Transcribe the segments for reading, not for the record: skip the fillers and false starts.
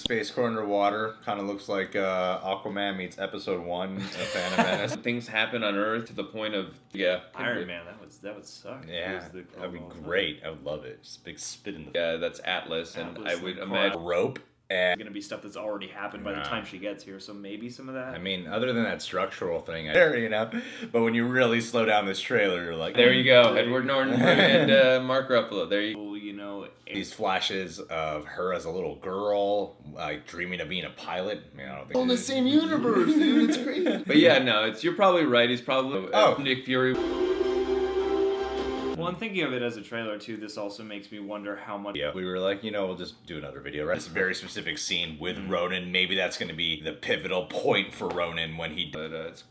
Space Crow underwater. Kind of looks like Aquaman meets Episode 1 of Phantom Menace. Things happen on Earth to the point of Iron Man. That would suck. Yeah, that'd be great. I would love it. Just big spit in the. Yeah, that's Atlas, and I would imagine rope. It's gonna be stuff that's already happened by the time she gets here, so maybe some of that. I mean, other than that structural thing, you know. But when you really slow down this trailer, you're like, there you go, Edward Norton and Mark Ruffalo. There you. You know, these flashes of her as a little girl, like dreaming of being a pilot. I mean, I don't think in the same universe, dude. It's crazy. But yeah, no, you're probably right. He's probably Nick Fury. Well, I'm thinking of it as a trailer too. This also makes me wonder how much. Yeah, we were like, we'll just do another video, right? It's a very specific scene with Ronan. Maybe that's going to be the pivotal point for Ronan when he. But it's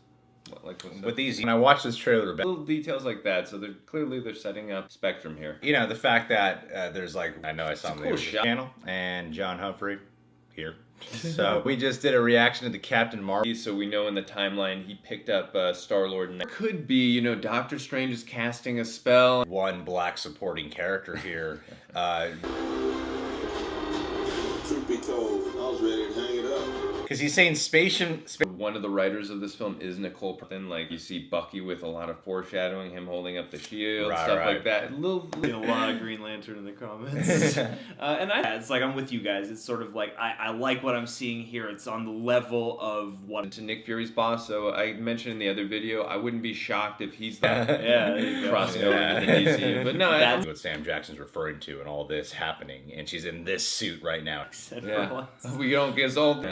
with these, when I watched this trailer, little details like that. So they're setting up Spectrum here. The fact that there's I know I saw him on the channel and John Humphrey here. So we just did a reaction to the Captain Marvel. So we know in the timeline he picked up Star-Lord. And could be, Doctor Strange is casting a spell. One black supporting character here. Truth be told, I was ready to hang it up. Because he's saying space. One of the writers of this film is Nicole. Then, you see Bucky with a lot of foreshadowing, him holding up the shield, like that. A lot of Green Lantern in the comments. It's like I'm with you guys. It's sort of like I like what I'm seeing here. It's on the level of what to Nick Fury's boss. So I mentioned in the other video, I wouldn't be shocked if he's crossing over to the DCU. But no, that's what Sam Jackson's referring to, and all this happening, and she's in this suit right now. We don't get old.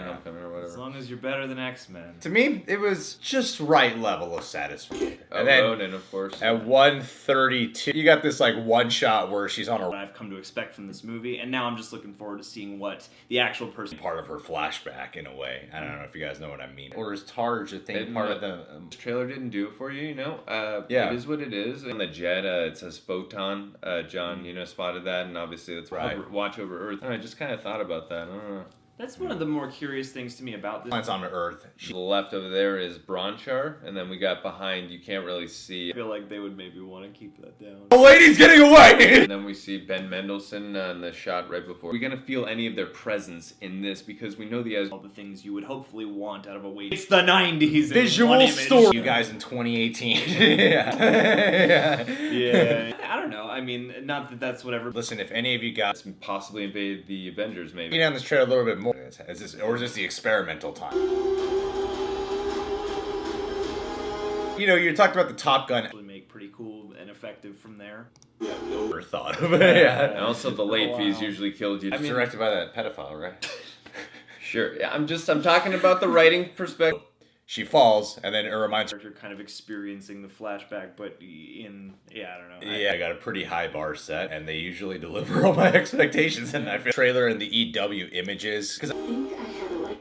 As long as you're better than X-Men. To me, it was just right level of satisfaction. And then, Ronan, of course. At 1:32, you got this one shot where she's on what I've come to expect from this movie, and now I'm just looking forward to seeing what the actual person. Part of her flashback, in a way. I don't know if you guys know what I mean. Or is Targe a thing? Part of the trailer didn't do it for you, It is what it is. On the jet, it says photon. John, spotted that, and obviously that's right. Watch over Earth. I just kind of thought about that. I don't know. That's one of the more curious things to me about this. It's on Earth. To the left over there is Bronchar, and then we got behind, you can't really see. I feel like they would maybe want to keep that down. The lady's getting away! And then we see Ben Mendelsohn on the shot right before. We're going to feel any of their presence in this because we know all the things you would hopefully want out of a wait. It's the 90s. Visual story. You guys in 2018. Yeah. I don't know. I mean, not that that's whatever. Listen, if any of you guys possibly invade the Avengers, maybe. Down this trailer a little bit more. Is this the experimental time? You talked about the Top Gun. Make pretty cool and effective from there. Yeah, never thought of it. And also the late fees usually killed you. Directed by that pedophile, right? Sure. Yeah, I'm talking about the writing perspective. She falls, and then it reminds her. You're kind of experiencing the flashback, but I don't know. I got a pretty high bar set, and they usually deliver all my expectations in that trailer and the EW images.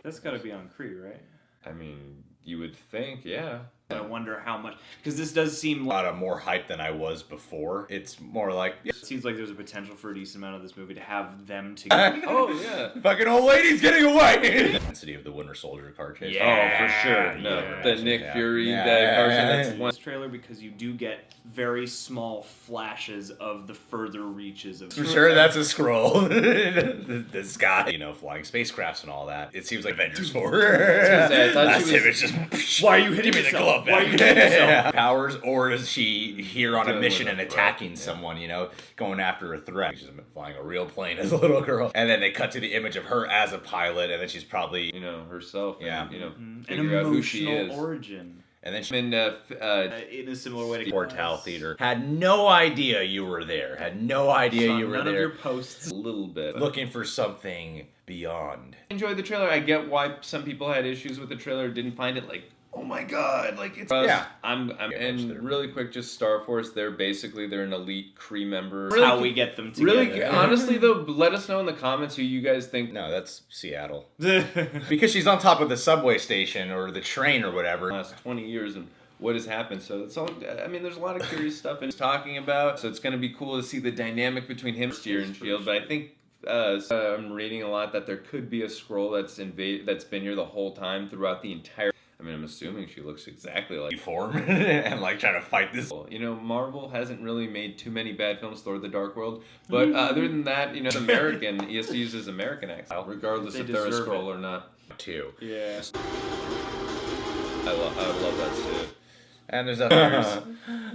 That's got to be on Kree, right? I mean, you would think, yeah. I wonder how much, because this does seem a lot of more hype than I was before. It's more like it seems like there's a potential for a decent amount of this movie to have them together. Oh yeah, fucking old lady's getting away. Intensity of the Winter Soldier car chase. Yeah, for sure. No, the Nick Fury car chase. That's one trailer because you do get very small flashes of the further reaches of. For sure, that's a scroll. The sky, flying spacecrafts and all that. It seems like Avengers 4. I thought she was just. Why are you hitting me the glove? Powers, or is she here on a mission and attacking someone, going after a threat? She's been flying a real plane as a little girl. And then they cut to the image of her as a pilot, and then she's probably, herself. Yeah. And, figure out who she is. Origin. And then she in a similar way to Portal Theater. Had no idea you were there. Had no idea you were none there. Of your posts. A little bit. Looking for something beyond. Enjoyed the trailer. I get why some people had issues with the trailer. Didn't find it oh my god, it's and really quick, just Star Force. They're an elite Kree member. Really, how we get them together. Really, honestly though, let us know in the comments who you guys think. No, that's Seattle. Because she's on top of the subway station or the train or whatever. Last 20 years and what has happened. So it's all. There's a lot of curious stuff and talking about. So it's going to be cool to see the dynamic between him and Shield. But I think. I'm reading a lot that there could be a Skrull that's been here the whole time throughout the entire I mean, I'm assuming she looks exactly like form and like trying to fight this. You know, Marvel hasn't really made too many bad films, Thor: The Dark World, but other than that, you know, it's American. He has to use his American accent, regardless if they're a Skrull or not. Too. Yeah. I love that suit. And there's others.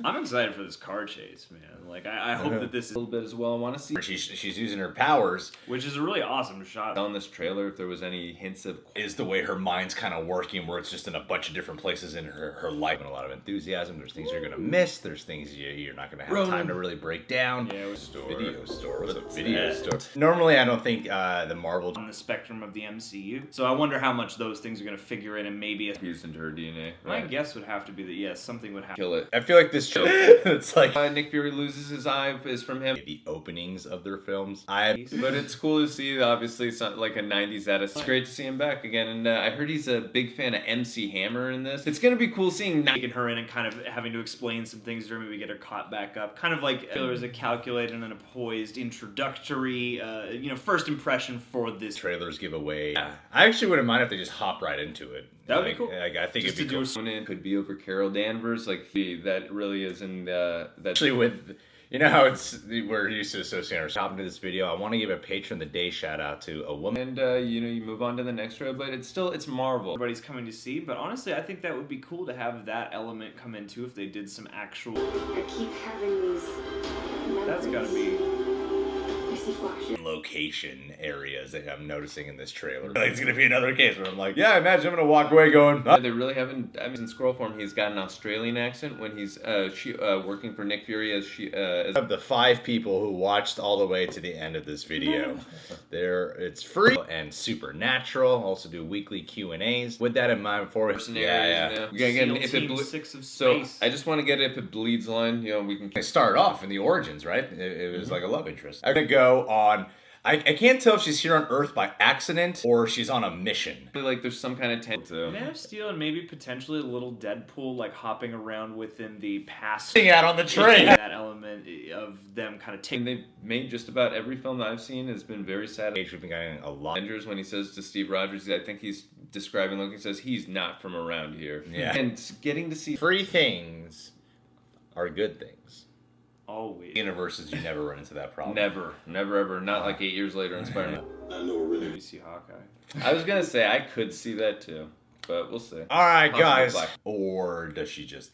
I'm excited for this car chase, man. Like, I hope that this is A little bit as well. I want to see. She's using her powers, which is a really awesome shot. On this trailer, if there was any hints of is the way her mind's kind of working, where it's just in a bunch of different places in her life, and a lot of enthusiasm. There's things you're gonna miss. There's things you're not gonna have time to really break down. Yeah, Video store. What's a video store? Normally, I don't think the Marvel on the spectrum of the MCU. So I wonder how much those things are gonna figure in, and maybe fused into her DNA. My guess would have to be that yes, something would happen. Kill it. I feel like this show. It's like Nick Fury loses his eye is from him. The openings of their films. But it's cool to see, obviously, like a 90s edit. It's great to see him back again, and I heard he's a big fan of MC Hammer in this. It's gonna be cool seeing taking her in and kind of having to explain some things to her, maybe get her caught back up. Kind of like there was a calculated and a poised introductory, first impression for this. Trailers give away. Yeah. I actually wouldn't mind if they just hop right into it. That would be cool. I think just it'd be cool. Could be over Carol Danvers, like that really is in that. Actually, with you know how we're used to associating ourselves into this video. I want to give a patron of the day shout out to a woman. And you move on to the next trailer, but it's Marvel. Everybody's coming to see, but honestly, I think that would be cool to have that element come in too if they did some actual. I keep having these memories. That's gotta be. Location areas that I'm noticing in this trailer. Like, it's gonna be another case where I'm like, yeah, imagine I'm gonna walk away going. They really haven't. I mean, in scroll form, he's got an Australian accent when he's working for Nick Fury as Of the 5 people who watched all the way to the end of this video, it's free and supernatural. Also do weekly Q&As. With that in mind, before again, if it 6 of so space. I just want to get if it bleeds line, we can. They start off in the origins, right? It was like a love interest. I'm gonna go on. I can't tell if she's here on Earth by accident or she's on a mission. Like there's some kind of tension. Man of Steel and maybe potentially a little Deadpool, like hopping around within the past. Sitting out on the train. That element of them kind of taking. They've made just about every film that I've seen has been very sad. We've been getting a lot. Avengers, when he says to Steve Rogers, I think he's describing Loki, says he's not from around here. Yeah. And getting to see free things are good things. Always. Universes, you never run into that problem. Never, ever. Not like 8 years later in Spider-Man. I know really. You see Hawkeye. I was gonna say I could see that too, but we'll see. All right, Possibly guys. Black. Or does she just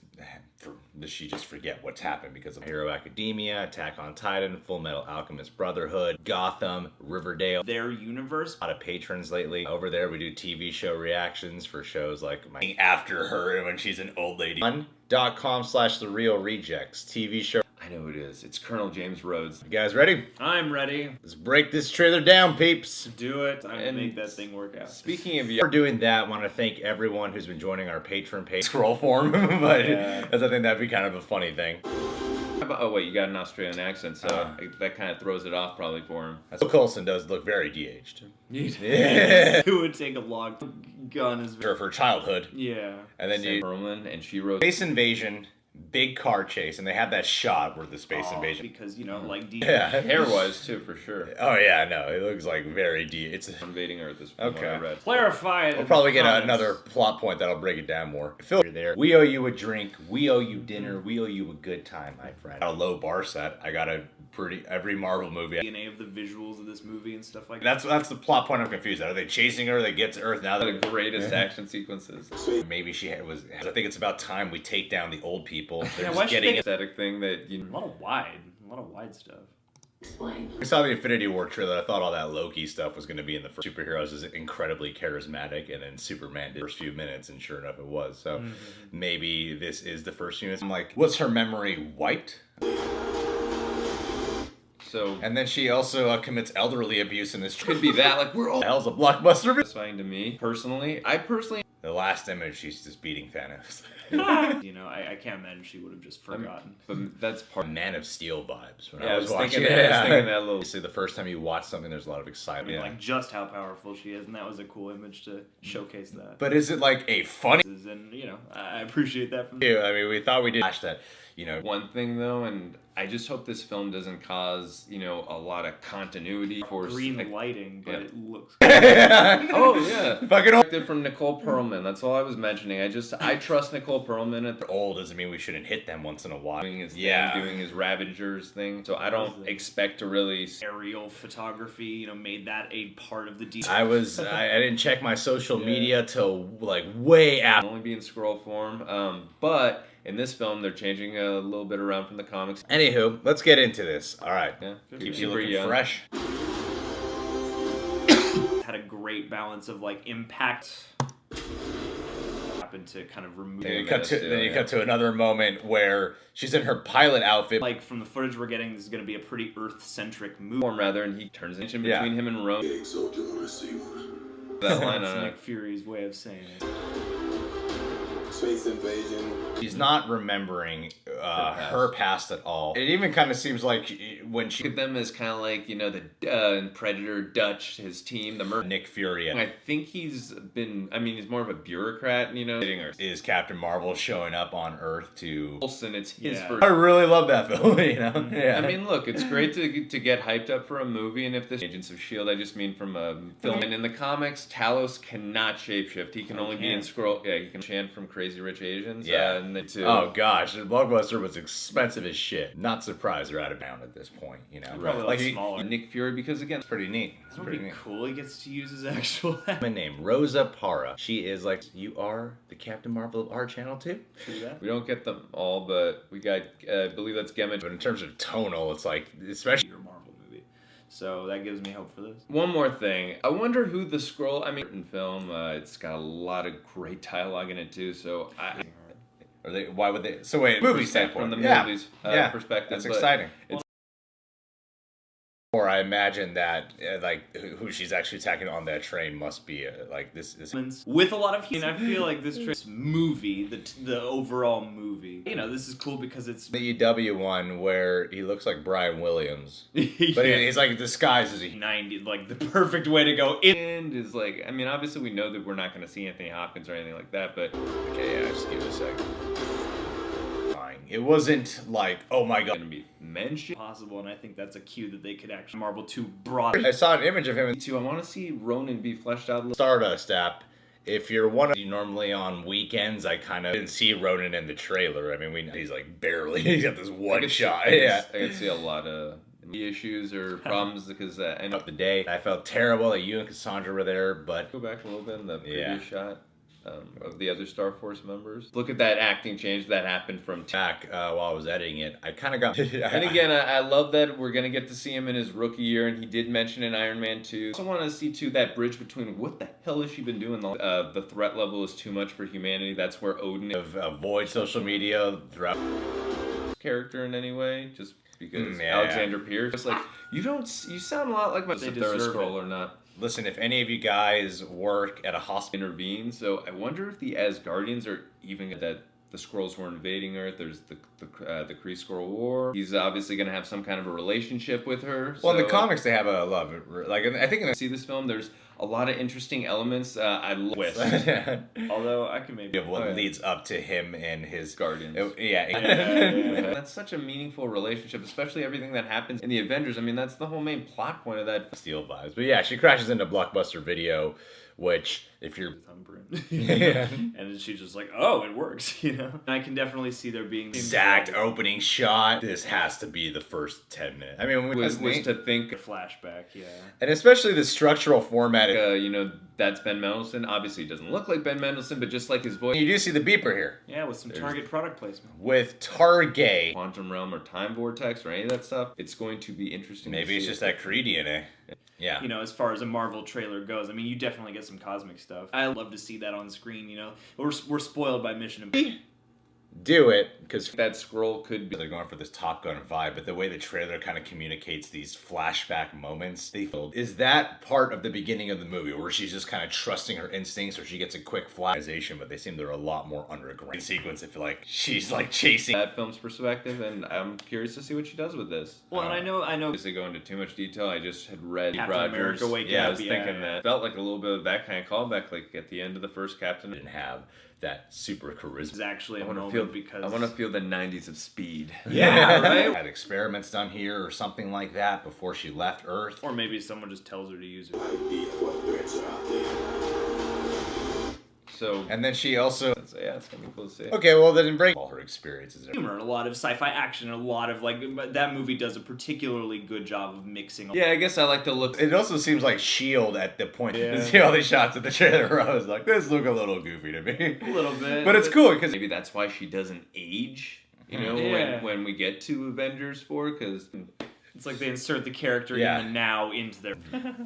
forget what's happened because of Hero Academia, Attack on Titan, Full Metal Alchemist Brotherhood, Gotham, Riverdale? Their universe. A lot of patrons lately. Over there, we do TV show reactions for shows like After Her when she's an old lady. .com/TheRealRejects TV show. I know who it is. It's Colonel James Rhodes. You guys ready? I'm ready. Let's break this trailer down, peeps. Do it. I'm gonna make that thing work out. Speaking of We're doing that. I want to thank everyone who's been joining our patron page. Scroll form, but because I think that'd be kind of a funny thing. Oh wait, you got an Australian accent, so that kind of throws it off probably for him. Phil Coulson does look very de-aged. Yeah. It would take a long gun as for her childhood. Yeah. And then you Perlman, and she wrote Space Invasion, big car chase, and they have that shot where the space invasion. Because like hair-wise too, for sure. Oh yeah, no, it looks like very It's invading Earth is okay. what I read. Clarify. We'll probably get another plot point that'll break it down more. Phil, you're there. We owe you a drink. We owe you dinner. We owe you a good time, my friend. A low bar set. I got every Marvel movie. DNA of the visuals of this movie and stuff like that. That's the plot point I'm confused at. Are they chasing her? They get to Earth now. The greatest action sequences. Maybe was. I think it's about time we take down the old people. They're why just getting aesthetic thing that a lot of wide stuff. Explain. We saw the Infinity War trailer. I thought all that Loki stuff was going to be in the first. Superheroes is incredibly charismatic, and then Superman did the first few minutes, and sure enough, it was. So maybe this is the first few minutes. I'm like, was her memory wiped? So and then she also commits elderly abuse in this. Could be that. Like we're all. Hell's a blockbuster. Satisfying to me personally. The last image, she's just beating Thanos. I can't imagine she would have just forgotten. But that's part Man of Steel vibes. When I was watching thinking that. I was thinking that little. See, the first time you watch something, there's a lot of excitement. Like just how powerful she is, and that was a cool image to showcase that. But is it like a funny? And I appreciate that from you. I mean, we thought we did flash that. One thing though, and I just hope this film doesn't cause, a lot of continuity for green lighting, but it looks. Oh yeah, fucking old. From Nicole Perlman. That's all I was mentioning. I trust Nicole Perlman. Old doesn't mean we shouldn't hit them once in a while. Doing his thing, doing his Ravengers thing. So I don't expect to really aerial photography. Made that a part of the deal. I didn't check my social media till like way after. Only be in scroll form, but in this film they're changing a little bit around from the comics. Anywho, let's get into this. All right, Keeps you looking fresh. Had a great balance of like impact. Happened to kind of remove. Then you cut to another moment where she's in her pilot outfit. Like from the footage we're getting, this is going to be a pretty Earth-centric movie. Form rather, and he turns it in between him and Rome. Big soldier when I see one. That line That's on Nick Fury's way of saying it. Space invasion. She's not remembering her past at all. It even kind of seems like when she look at them as kind of like the Predator, Dutch, his team, the Nick Fury. I think he's more of a bureaucrat. Is Captain Marvel showing up on Earth to? Olsen, it's his I really love that film. Yeah. I mean, look, it's great to get hyped up for a movie, and if this Agents of Shield, I just mean from a film. And in the comics, Talos cannot shapeshift. He can only be in scroll. Yeah, he can chant from Crazy Rich Asians. Yeah. Oh gosh, the blockbuster was expensive as shit. Not surprised they're out of bound at this point. Probably like smaller. Nick Fury, because again, it's pretty neat. It's pretty cool. He gets to use his actual name, Rosa Para. She is like, you are the Captain Marvel of our channel too. We don't get them all, but we got. I believe that's Gemmage. But in terms of tonal, it's like, especially your Marvel movie. So that gives me hope for this. One more thing. I wonder who the scroll. In film, it's got a lot of great dialogue in it too. So why would they? So wait, movie standpoint. From the movies perspective. That's exciting. Or I imagine that who she's actually attacking on that train must be this is with a lot of I feel like this movie, the overall movie. This is cool because it's the EW one where he looks like Brian Williams, but he's like disguised as a 90, like the perfect way to go. And is like, obviously we know that we're not going to see Anthony Hopkins or anything like that, but okay, just give it a second. It wasn't like, oh my god, gonna be mentioned possible, and I think that's a cue that they could actually Marvel 2 brought. I saw an image of him too. I want to see Ronan be fleshed out a little. Stardust app. If you're one of you normally on weekends, I kind of didn't see Ronan in the trailer. He's like barely. He's got this one shot. I can see a lot of issues or problems because end up the day. I felt terrible that you and Cassandra were there, but go back a little bit in the previous shot. Of the other Star Force members. Look at that acting change that happened from back while I was editing it. I kind of got. And again, I love that we're gonna get to see him in his rookie year, and he did mention in Iron Man 2. I also want to see too that bridge between what the hell has she been doing? The threat level is too much for humanity. That's where Odin avoid social media throughout character in any way, just because Alexander Pierce. It's like you sound a lot like my scroll or not. Listen, if any of you guys work at a hospital, intervene. So I wonder if the Asgardians are even that the Skrulls were invading Earth. There's the Kree Skrull War. He's obviously going to have some kind of a relationship with her. Well, in the comics, they have a love. I think see this film, there's a lot of interesting elements. I love although I can maybe what leads up to him and his Guardians. That's such a meaningful relationship, especially everything that happens in the Avengers. That's the whole main plot point of that. Steel vibes, but yeah, she crashes into Blockbuster Video, which if you're and then she's just like, oh, it works, And I can definitely see there being exact opening shot. This has to be the first 10 minutes. Was to think a flashback, and especially the structural format. That's Ben Mendelsohn. Obviously, he doesn't look like Ben Mendelsohn, but just like his voice. You do see the beeper here. Yeah, with some Target product placement. With Target. Quantum Realm or Time Vortex or any of that stuff. It's going to be interesting. Maybe it's just that Kree DNA. Yeah. As far as a Marvel trailer goes, you definitely get some cosmic stuff. I love to see that on screen, We're spoiled by Mission Impossible. Do it, because that scroll could be. They're going for this Top Gun vibe, but the way the trailer kind of communicates these flashback moments, is that part of the beginning of the movie where she's just kind of trusting her instincts, or she gets a quick flashization, but they seem they're a lot more underground sequence. I feel like she's like chasing that film's perspective, and I'm curious to see what she does with this. Well, and I know. Obviously, go into too much detail. I just had read Captain Rogers. America I was thinking that felt like a little bit of that kind of callback, like at the end of the first Captain. Didn't have that super charisma. It's actually I a want to moment feel because I want to feel the 90s of speed. Yeah, right. Had experiments done here or something like that before she left Earth. or maybe someone just tells her to use it. Idea what threats are out there. So, And then she also. so yeah, it's gonna be cool to see. Okay, well then break all her experiences. Humor, a lot of sci-fi action, a lot of but that movie does a particularly good job of mixing. Yeah, I guess I like to look. It also seems like S.H.I.E.L.D. at the point. You see all these shots of the trailer. I was like, this look a little goofy to me. A little bit, but it's cool because Maybe that's why she doesn't age. You know, Yeah. when we get to Avengers 4, because it's like they insert the character in the now into their.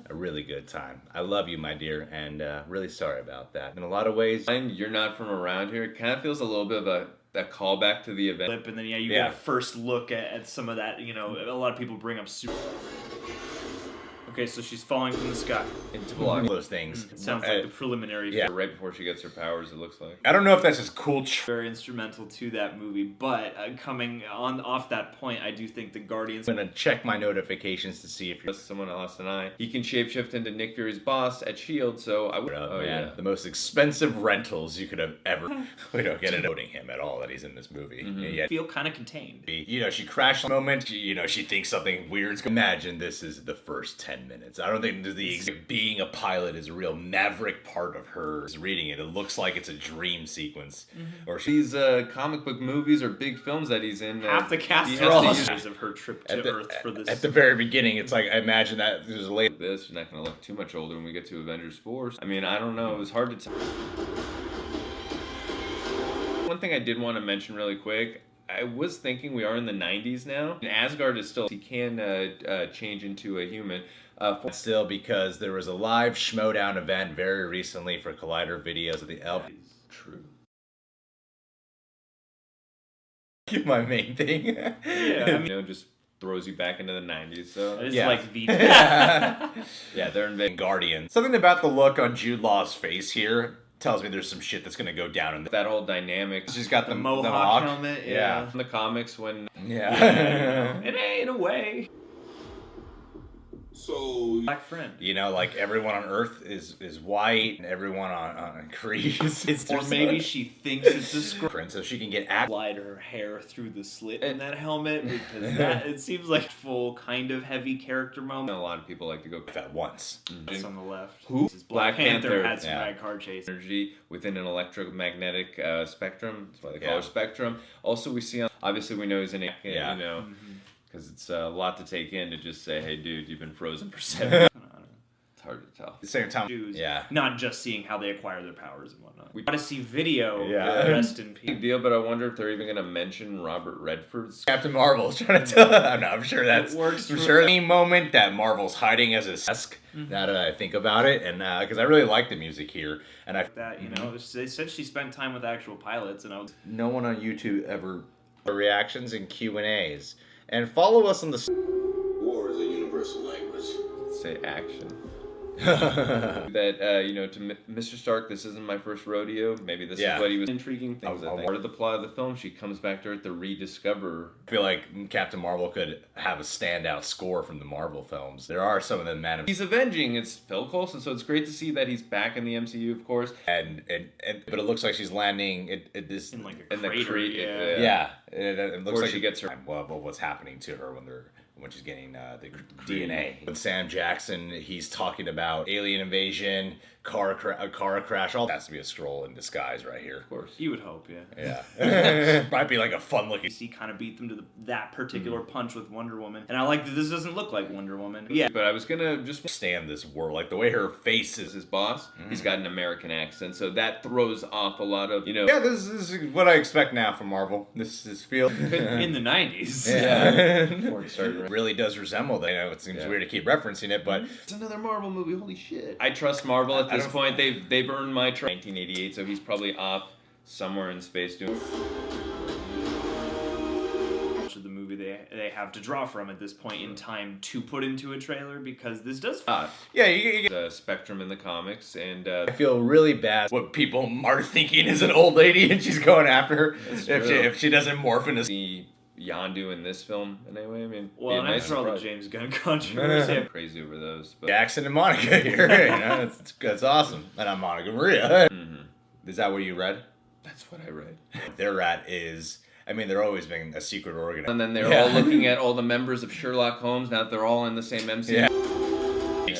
a really good time. I love you, my dear, and really sorry about that. In a lot of ways, you're not from around here. It kind of feels a little bit of a callback to the event. And then you get a first look at some of that. You know, a lot of people bring up super. Okay, so she's falling from the sky. Into all blocking. those things. It sounds like the preliminary. Yeah. Right before she gets her powers, it looks like. I don't know if that's just cool. Very instrumental to that movie, but coming on off that point, I do think the Guardians. I'm gonna check my notifications to see if you're. Someone else and I. He can shapeshift into Nick Fury's boss at S.H.I.E.L.D., so I would. Oh man, the most expensive rentals you could have ever. We don't get it noting him at all that he's in this movie. And yet, Feel kind of contained. you know, she crashed a moment. She thinks something weird's gonna. Imagine this is the first 10 minutes. I don't think being a pilot is a real maverick part of her. Reading it, it looks like it's a dream sequence. Or these comic book movies or big films that he's in. Half the cast he are all has to stories of her trip to Earth for this. At the very beginning, it's like I imagine that there's a late. This, you're not going to look too much older when we get to Avengers 4. I mean, I don't know. It was hard to tell. One thing I did want to mention really quick. I was thinking we are in the 90s now. And Asgard is still... He can change into a human. Still, because there was a live Schmodown event very recently for Collider videos of the Elf. True. My main thing. Yeah, I mean, You know, just throws you back into the 90s. So it's Yeah. like the. yeah, they're invading. Guardian. Something about the look on Jude Law's face here tells me there's some shit that's gonna go down in That whole dynamic. She's got the Mohawk helmet. Yeah. In the comics when... Yeah. In a way. So, Black friend. You know, like everyone on Earth is white, and everyone on Kree is Or maybe she thinks it's a script. so she can get act. Slide her hair through the slit in that helmet because that it seems like full kind of heavy character a moment. lot of people like to go At once. That's on the left. Who? This is Black Black Panther Panther. had some Yeah. rad car chase. energy within an electromagnetic spectrum. That's why they call Yeah. it spectrum. Also, we see obviously we know he's an Yeah. you know, because it's a lot to take in to just say, hey, dude, you've been frozen for 7. It's hard to tell. At the same time, Shoes, yeah. not just seeing how they acquire their powers and whatnot. We got to see video. Yeah. Rest in Big peace. deal, but I wonder if they're even going to mention Robert Redford's. Captain Marvel's trying to tell. I'm sure that's. It works I'm for- sure any moment that Marvel's hiding as a desk. Now that I think about it, and because I really like the music here, and I. That they said she spent time with actual pilots, and I was. No one on YouTube ever reactions and Q&As, and follow us on the. war is a universal language. Say action. That you know, to Mr. Stark, this isn't my first rodeo. Maybe this is what he was intriguing things. Part of the plot of the film, she comes back to Earth to rediscover. I feel like Captain Marvel could have a standout score from the Marvel films. There are some of them, man. He's avenging. It's Phil Coulson, so it's great to see that he's back in the MCU, of course. And but it looks like she's landing at this In like a In the crater, crate, yeah. It looks Before like she gets her- what's happening to her when she's getting the DNA. With Sam Jackson, he's talking about alien invasion, car crash. All that has to be a scroll in disguise right here. Of course. You would hope, yeah. Yeah, might be like a fun looking. DC kind of beat them to that particular punch with Wonder Woman, and I like that this doesn't look like Wonder Woman. Yeah, But I was gonna just Stand this world, like the way her face is. his boss. He's got an American accent, so that throws off a lot of Yeah, this is what I expect now from Marvel. This feel. in the 90s. Before it started. Really does resemble that. You know, it seems weird to keep referencing it, but It's another Marvel movie. Holy shit! I trust Marvel at this point. They've earned my trust. 1988, so he's probably off somewhere in space doing. Much of the movie they have to draw from at this point in time to put into a trailer because this does. yeah, you The Spectrum in the comics, and I feel really bad what people are thinking is an old lady and she's going after her if she doesn't morph into. the Yondu in this film in any way. I mean, Well, and after all the James Gunn controversy, I'm crazy over those. But Jackson and Monica here, you know, it's awesome. And I'm Monica Maria. Is that what you read? That's what I read. They're at is, I mean, they're always been a secret organ. And then they're all looking at all the members of Sherlock Holmes now that they're all in the same MCU. Yeah.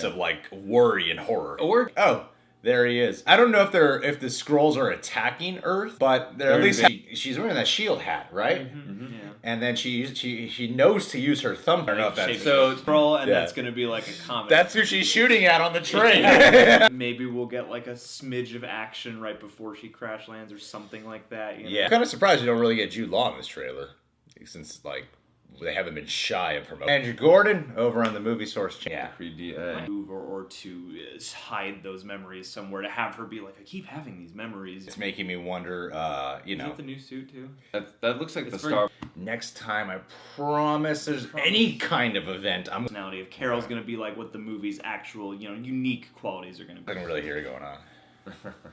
Of like worry and horror. Oh, there he is. I don't know if the Skrulls are attacking Earth, but they're at least she's wearing that shield hat, right? Yeah. And then she knows to use her thumb. I don't know if that's so scroll, and that's gonna be like a comic. That's who she's shooting at on the train. Maybe we'll get like a smidge of action right before she crash lands or something like that. You know? Yeah, I'm kind of surprised we don't really get Jude Law in this trailer, since like they haven't been shy of promoting. Andrew Gordon over on the Movie Source channel. Yeah. Move or to hide those memories somewhere, to have her be like, I keep having these memories. It's making me wonder, you know. Is it the new suit too? That looks like the Star. Next time, I promise there's any kind of event, I'm personality of Carol's gonna be like what the movie's actual, unique qualities are gonna be. I can really hear it going on.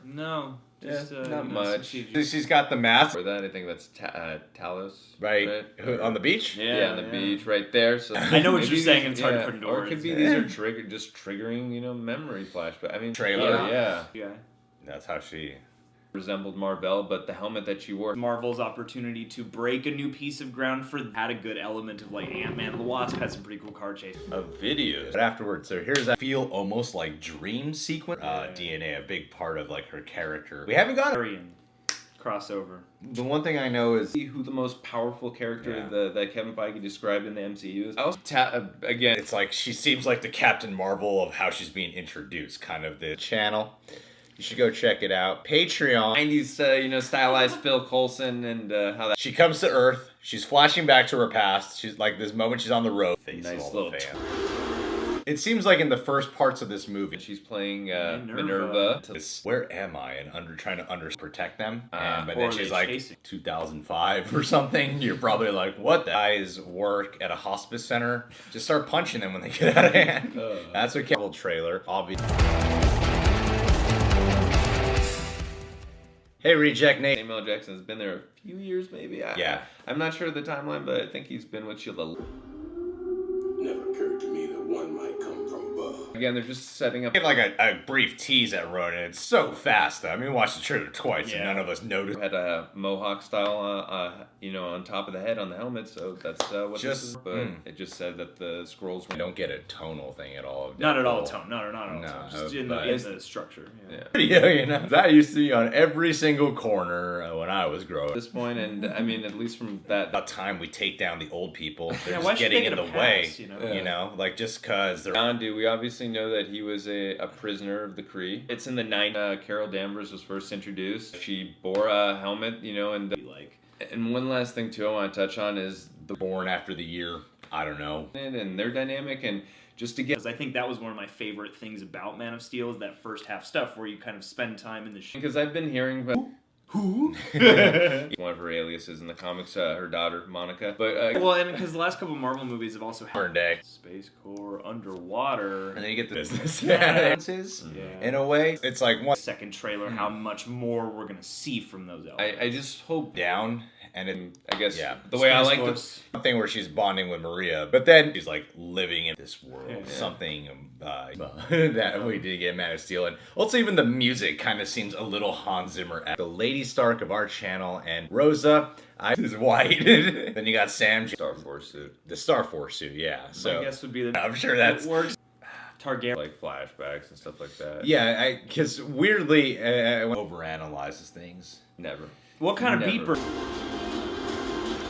No. Just, not much. She's got the mask. For that, I think that's Talos. Right. On the beach? Yeah, on the beach, right there. So I know what you're saying, and it's hard to put into Or words. it could be these are triggering, memory flashback. I mean, Trailer. Yeah. That's how she resembled Mar-Vell, but the helmet that she wore. Mar-Vell's opportunity to break a new piece of ground had a good element of like Ant-Man and the Wasp had some pretty cool car chases. Of videos. But afterwards, so here's that feel almost like dream sequence. DNA, a big part of like her character. We haven't got Aryan crossover. The one thing I know is who the most powerful character that Kevin Feige described in the MCU is. Again, it's like she seems like the Captain Marvel of how she's being introduced, kind of the channel. You should go check it out. Patreon. 90s, stylized Phil Coulson and how that. She comes to Earth. She's flashing back to her past. She's like this moment she's on the road. Nice little. It seems like in the first parts of this movie, she's playing Minerva. Where am I? And trying to protect them. But or then she's like, chasing. 2005 or something. You're probably like, what? The guys work at a hospice center. Just start punching them when they get out of hand. That's what Marvel trailer. Obviously. Hey, Reject Nate. Samuel Jackson has been there a few years, maybe. I'm not sure of the timeline, but I think he's been with S.H.I.E.L.D. Never occurred to me that one might come from above. Again, they're just setting up. Give like a brief tease at Ronin. It's so fast. I mean, we watched the trailer twice, and none of us noticed. Had a mohawk style, on top of the head on the helmet, so that's what this is. But it just said that the scrolls don't get a tonal thing at all. Not at all tone. Not at all. No, just in the structure. Yeah, that used to be on every single corner when I was growing. At this point, and I mean, at least from that. About time we take down the old people. They're why just should getting they in get the a pass, way. Like just because they're. Yondu, we obviously know that he was a prisoner of the Kree. It's in the 90s. Carol Danvers was first introduced. She bore a helmet, and like. And one last thing too I want to touch on is the born after the year. I don't know. And their dynamic and. Just to get, because I think that was one of my favorite things about Man of Steel is that first half stuff where you kind of spend time in the. Because I've been hearing about. Who? One of her aliases in the comics, her daughter Monica. But and because the last couple of Marvel movies have also had Day. Space Corps underwater, and then you get the business. In a way, it's like one second trailer. How much more we're gonna see from those elements? I just hope down. And I guess the way I like this thing where she's bonding with Maria, but then she's like living in this world, something that we did get Man of Steel, and also even the music kind of seems a little Hans Zimmer. The Lady Stark of our channel and Rosa is white. Then you got Sam, Star Force suit, the Star Force suit, So I guess would be I'm sure that works. Targaryen, like flashbacks and stuff like that. Yeah, because weirdly, overanalyzes things. Never. What kind of beeper?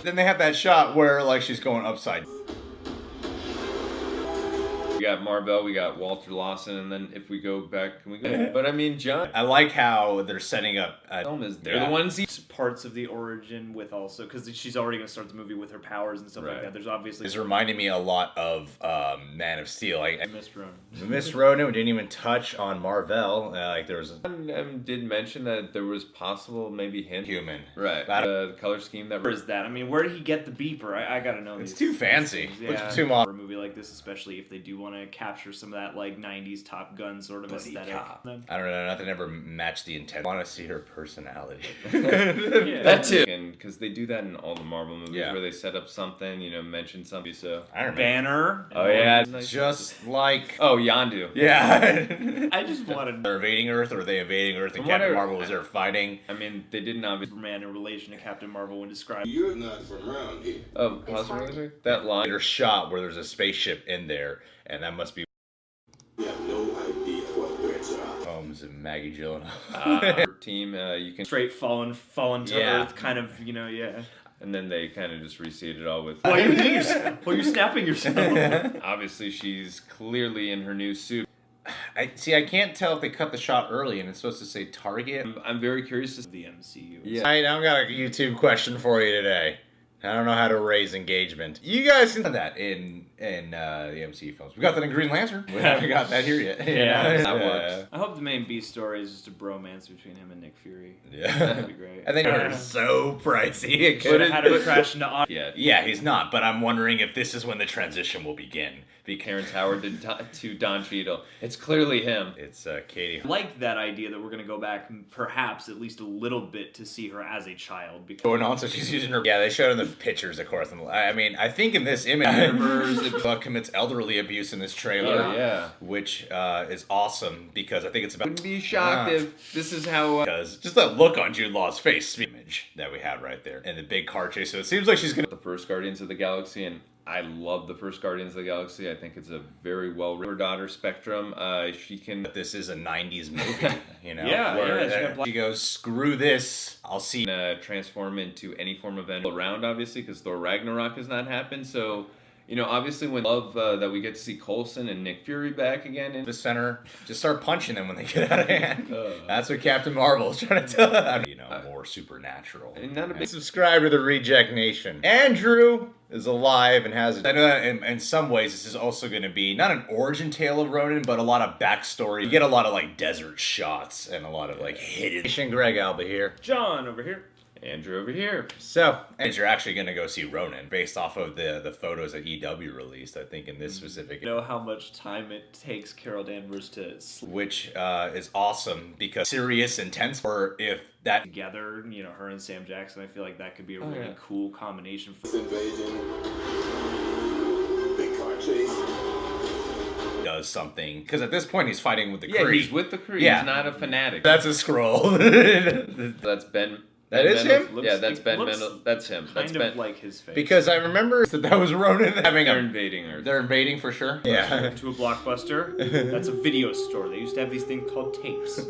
Then they have that shot where like she's going upside. We got Mar-Vell, we got Walter Lawson, and then if we go back, can we go? But I mean, John. I like how they're setting up. They're the ones. Parts of the origin with also because she's already going to start the movie with her powers and stuff like that. There's obviously. It's reminding me a lot of Man of Steel. I missed Ronin. Miss Ronin. We didn't even touch on Mar-Vell. Like there was. Did mention that there was possible maybe hint human. Right. The color scheme that. Where is that? I mean, where did he get the beeper? I got to know. It's too fancy. Yeah. Too modern. For a movie like this, especially if they do want want to capture some of that like 90s Top Gun sort of aesthetic. I don't know, nothing ever matched the intent. I want to see her personality. That too. And because they do that in all the Marvel movies where they set up something, you know, mention something. So I remember. Banner. Oh yeah, just like Yondu. Yeah. I just wanted. They're invading Earth, or are they invading Earth and Captain Marvel was there fighting? I mean, they didn't obviously. Superman in relation to Captain Marvel when described. You're not from around here. Oh, possibly that line. There's a shot where there's a spaceship in there, and that must be. You have no idea what threats are. Holmes and Maggie Gyllenhaal. Team, you can Straight fallen to Earth, kind of, you know, And then they kind of just reseed it all with. Why are you snapping yourself? Obviously, she's clearly in her new suit. I can't tell if they cut the shot early and it's supposed to say Target. I'm very curious to see The MCU. Yeah. I got a YouTube question for you today. I don't know how to raise engagement. You guys can do that in the MCU films. We got that in Green Lantern. We haven't got that here yet. That works. I hope the main B story is just a bromance between him and Nick Fury. Yeah. That'd be great. I think they're so pricey. But it had to crash into Yeah, he's not. But I'm wondering if this is when the transition will begin. Terrence Howard to Don Cheadle. It's clearly him. It's Katie. I like that idea that we're going to go back perhaps at least a little bit to see her as a child. Because going on, so she's using her. Yeah, they showed in the pictures, of course. I mean, I think in this image, it commits elderly abuse in this trailer. Which is awesome because I think it's about. Wouldn't be shocked if this is how. Because just that look on Jude Law's face, image that we had right there, and the big car chase. So it seems like she's gonna. The first Guardians of the Galaxy, and I love the first Guardians of the Galaxy. I think it's a very well written. Her daughter Spectrum, she can. But this is a '90s movie, you know. She goes, "Screw this! I'll see." Transform into any form of end around, obviously, because Thor Ragnarok has not happened. So, you know, obviously, when love that we get to see Coulson and Nick Fury back again in the center, just start punching them when they get out of hand. That's what Captain Marvel is trying to tell them. You know, more supernatural. And not a big subscribe to the Reject Nation. Andrew is alive and has. I know that in some ways this is also going to be not an origin tale of Ronan, but a lot of backstory. You get a lot of like desert shots and a lot of like hidden. Greg Alba here. John over here. Andrew over here. So, and you're actually going to go see Ronan based off of the photos that EW released, I think, in this specific. You know how much time it takes Carol Danvers to sleep. Which is awesome because serious, intense, or if that. Together, you know, her and Sam Jackson, I feel like that could be a really cool combination. This invasion, big car chase. Does something. Because at this point he's fighting with the Kree. Yeah, he's with the Kree. Yeah. He's not a fanatic. That's a scroll. That's Ben. That is him? Yeah, that's Ben Mendel. That's him. That's Ben. Like his face. Because I remember that was Ronan having They're invading Earth. They're invading for sure. Yeah. To a Blockbuster. That's a video store. They used to have these things called tapes.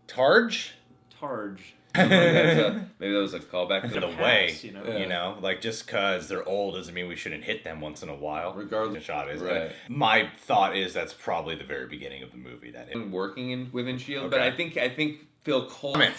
Targe? Maybe that was a callback to the way, you know? Like just because they're old doesn't mean we shouldn't hit them once in a while. Regardless, the shot is. Right. My thought is that's probably the very beginning of the movie. That is working within Shield, but I think Phil Coleman.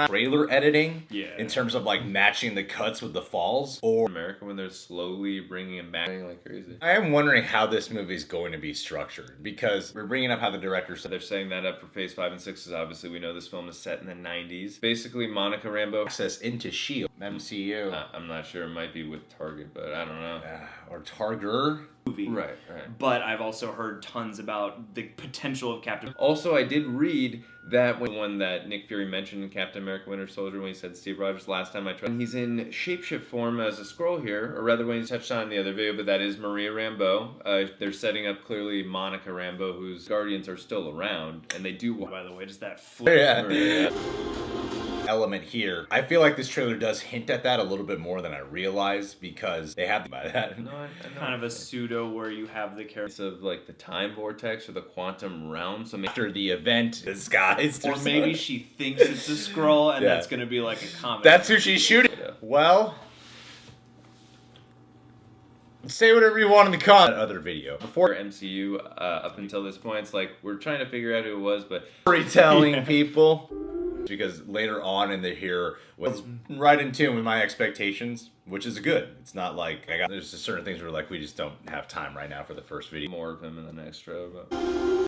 Trailer editing, yeah, in terms of like matching the cuts with the falls, or America when they're slowly bringing him back like crazy. I am wondering how this movie is going to be structured because we're bringing up how the director said they're setting that up for Phase 5 and 6. Is obviously we know this film is set in the 90s. Basically, Monica Rambeau access into Shield MCU. I'm not sure. It might be with Target, but I don't know. Or Targer. Movie. Right. But I've also heard tons about the potential of Captain. Also, I did read that one that Nick Fury mentioned in Captain America: Winter Soldier when he said Steve Rogers last time I tried. He's in shapeshift form as a Skrull here, or rather when he touched on in the other video, but that is Maria Rambeau. They're setting up clearly Monica Rambeau, whose Guardians are still around, and they do. By the way, just that flip. Yeah. Element here. I feel like this trailer does hint at that a little bit more than I realized because they have by that. Kind of a pseudo where you have the characters of like the time vortex or the quantum realm. So after the event, disguised, or maybe she thinks it's a Skrull, and that's going to be like a comic. That's who she's shooting. Well, say whatever you want in the comment. Other video before MCU up until this point, it's like we're trying to figure out who it was, but storytelling people. Because later on in the here was right in tune with my expectations, which is good. It's not like there's just certain things where like we just don't have time right now for the first video. More of him in the next show. But